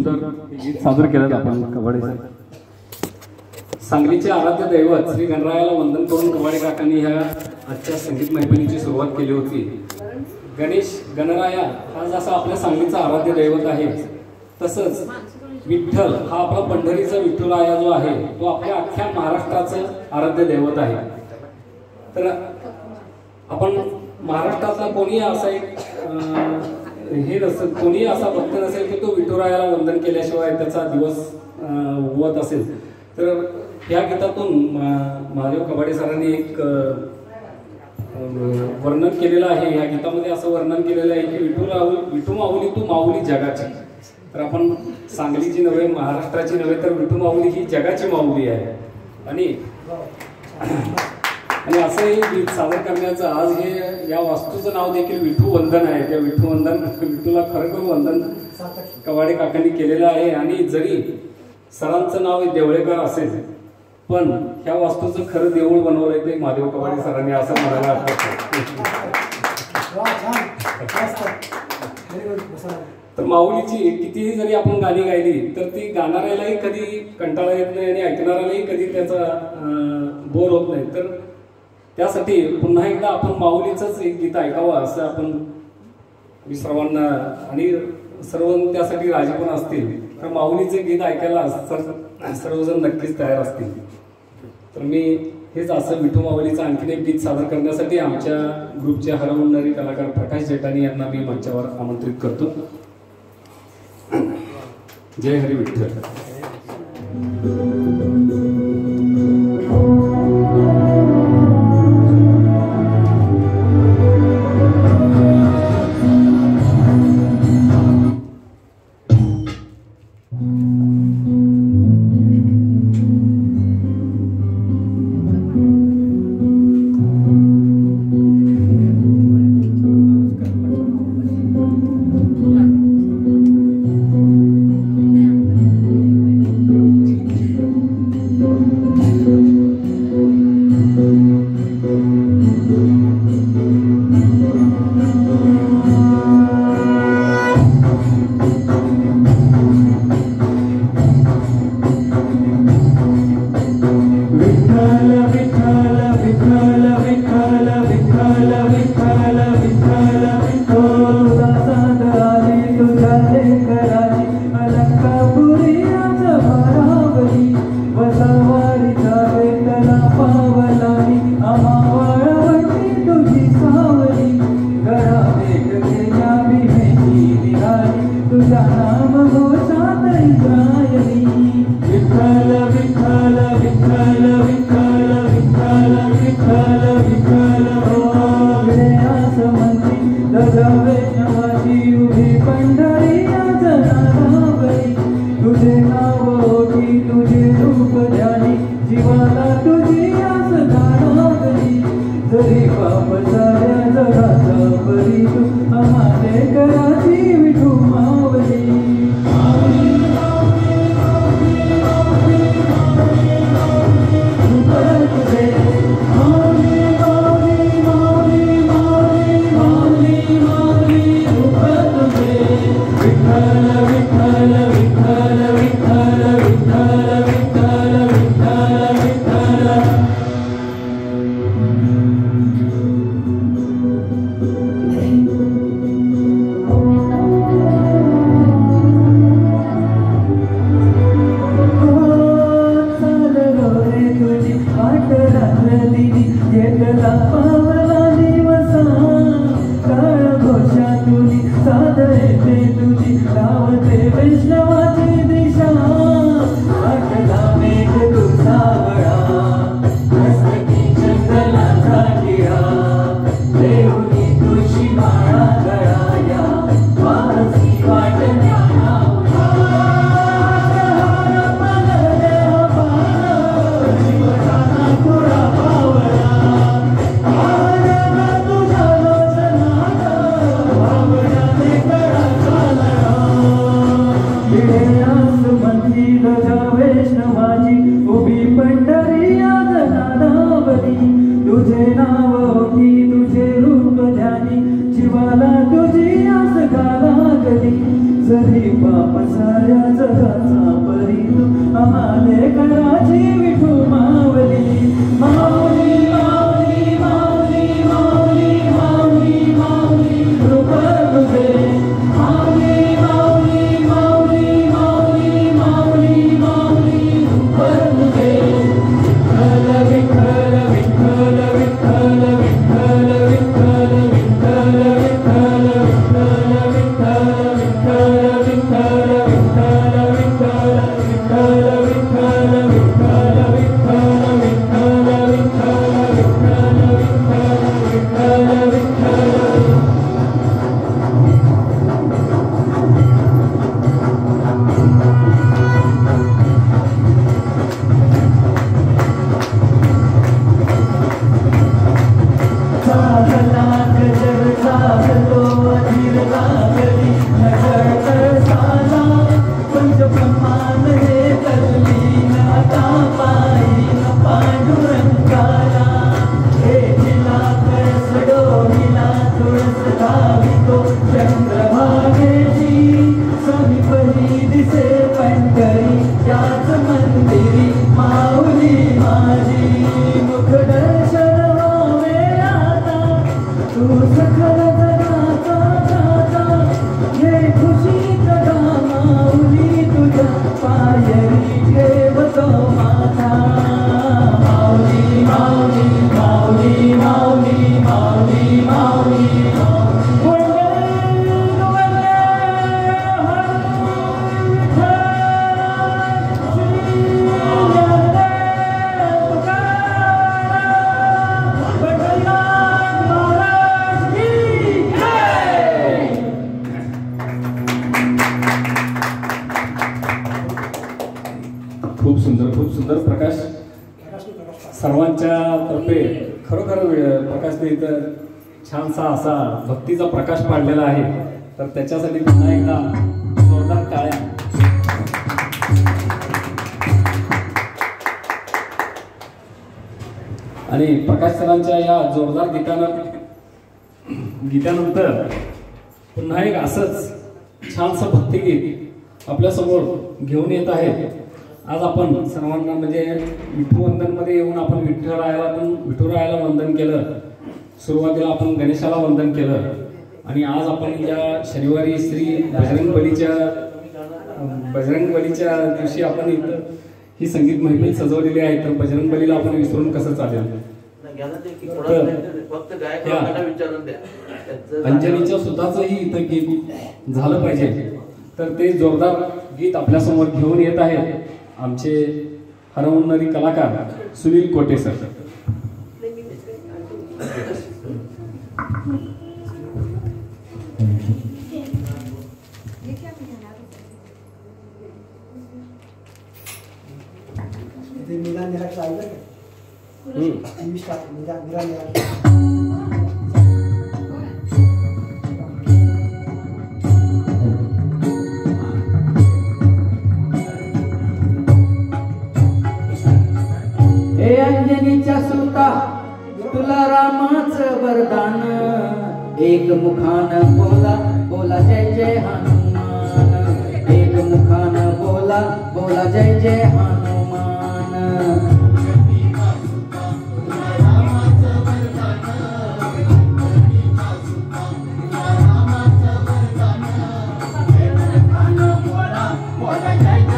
सुंदर गीत सादर केलं आपण कवाडे. सांगलीचे आराध्य दैवत श्री गणरायाला वंदन करून कवाडे काकांनी ह्या आजच्या संगीत मैफिलीची सुरुवात केली होती. गणराया हा जसा आपल्या सांगलीचा आराध्य दैवत आहे, तसंच विठ्ठल हा आपला पंढरीचा विठ्ठलराया जो आहे तो आपल्या अख्ख्या महाराष्ट्राचं आराध्य दैवत आहे. तर आपण महाराष्ट्रातला कोणी असा एक हे नसेल, कोणी असा भक्त नसेल की तो विठुरायाला वंदन केल्याशिवाय त्याचा दिवस उगवत असेल. तर ह्या गीतातून महादेव कबाडे सरांनी एक वर्णन केलेलं आहे. या गीतामध्ये असं वर्णन केलेलं आहे की विठू माऊली तू माऊली जगाची. तर आपण सांगलीची नव्हे, महाराष्ट्राची नव्हे, तर विठू माऊली ही जगाची माऊली आहे. आणि असंही गीत सादर करण्याचं आज हे या वास्तूचं नाव देखील विठू वंदन आहे. त्या विठू विठूला खरोखर वंदन कवाडे काकांनी केलेलं आहे. आणि जरी सरांचं नाव देवळेकर असेल, पण ह्या वास्तूचं खरं देऊळ बनवलंय ते महादेव कवाडे सरांनी, असं म्हणायला तर माऊलीची कितीही जरी आपण गाणी गायली तर ती गाणाऱ्यालाही कधी कंटाळा येत नाही आणि ऐकणाऱ्यालाही कधी त्याचा बोर होत नाही. तर त्यासाठी पुन्हा एकदा आपण माऊलीचंच एक गीत ऐकावं असं आपण सर्वांना, आणि सर्व त्यासाठी राजी पण असतील तर माऊलीचे गीत ऐकायला सर्वजण नक्कीच तयार असतील. तर मी हेच असं विठू माऊलीचं आणखीन एक गीत सादर करण्यासाठी आमच्या ग्रुपचे हरवणारे कलाकार प्रकाश जेठाणी यांना मी मंचावर आमंत्रित करतो. जय हरी विठ्ठल. तुझे नाव होती तुझे रूप उचली बाप साऱ्या जगाचा परी तू आले कराची विठू मावली माऊली माऊली माऊली माऊली माऊली माऊली कृपा तुझे माऊली माऊली माऊली माऊली माऊली माऊली कृपा तुझे विठ्ठल विठ्ठल विठ्ठल विठ्ठल विठ्ठल विठ्ठल विठ्ठल खूप सुंदर प्रकाश सर्वांच्या तर्फे खरोखर प्रकाशने इथं छानसा असा भक्तीचा प्रकाश पाडलेला आहे, तर त्याच्यासाठी पुन्हा एकदा जोरदार टाळ्या. आणि प्रकाश सरांच्या या जोरदार गीतानंतर पुन्हा एक असंच छानसं भक्तिगीत आपल्यासमोर घेऊन येत आहे. आज आपण सर्वांना म्हणजे विठुवंदनमध्ये येऊन आपण विठुरायाला वंदन केलं. सुरुवातीला आपण गणेशाला वंदन केलं आणि आज आपण या शनिवारी श्री बजरंगबलीच्या दिवशी आपण इथं ही संगीत महफिल सजवलेली आहे. तर बजरंगबलीला आपण विसरून कसं चालेल. अंजलीच्या सुताचंही इथं गीत झालं पाहिजे, तर ते जोरदार गीत आपल्यासमोर घेऊन येत आहेत आमचे हरवणारी कलाकार सुनील कोटे सर. हे अंजनीच्या सुता तुला रामाचं वरदान, एक मुखान बोला बोला जय जय हनुमान, एक मुखान बोला बोला जय जय हनुमान. जय